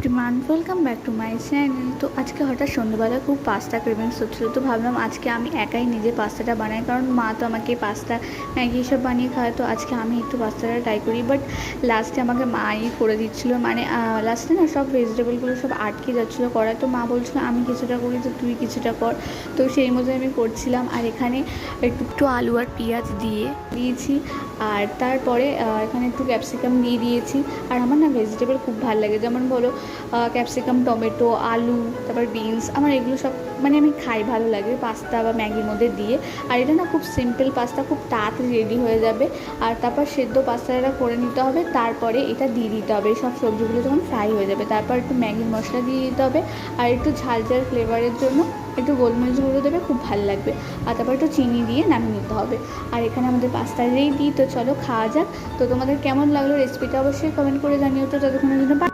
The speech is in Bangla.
Everyone, welcome back to my channel. তো আজকে হঠাৎ সন্ধ্যাবেলা খুব পাস্তা ক্রেভিংস হচ্ছিলো, তো ভাবলাম আজকে আমি একাই নিজে পাস্তাটা বানাই, কারণ মা তো আমাকে পাস্তা ম্যাগি সব বানিয়ে খায়। তো আজকে আমি একটু পাস্তাটা ট্রাই করি, বাট লাস্টে আমাকে মাই করে দিচ্ছিলো, মানে লাস্টে না সব ভেজিটেবলগুলো সব আটকে যাচ্ছিলো করায়। তো মা বলছিলো আমি কিছুটা করি তো তুই কিছুটা কর। তো সেই মতো আমি করছিলাম। আর এখানে একটু আলু আর পেঁয়াজ দিয়েছি, আর তারপরে এখানে একটু ক্যাপসিকাম দিয়ে দিয়েছি। আর আমার না ভেজিটেবল খুব ভালো লাগে, যেমন বলো ক্যাপসিকাম, টমেটো, আলু, তারপর বিনস, আমার এগুলো সব মানে আমি খাই, ভালো লাগে পাস্তা বা ম্যাগির মধ্যে দিয়ে। আর এটা না খুব সিম্পল পাস্তা, খুব তাড়াতাড়ি রেডি হয়ে যাবে। আর তারপর সেদ্ধ পাস্তাটা করে নিতে হবে, তারপরে এটা দিয়ে দিতে হবে। সব সবজিগুলো যখন ফ্রাই হয়ে যাবে তারপর একটু ম্যাগির মশলা দিয়ে দিতে হবে, আর একটু ঝাল ঝাল ফ্লেভারের জন্য একটু গোলমরিচ গুঁড়ো দেবে, খুব ভালো লাগবে। আর তারপর একটু চিনি দিয়ে নামিয়ে নিতে হবে। আর এখানে আমাদের পাস্তা রেডি, তো চলো খাওয়া যাক। তো তোমাদের কেমন লাগলো রেসিপিটা অবশ্যই কমেন্ট করে জানিও। তো ততক্ষণের জন্য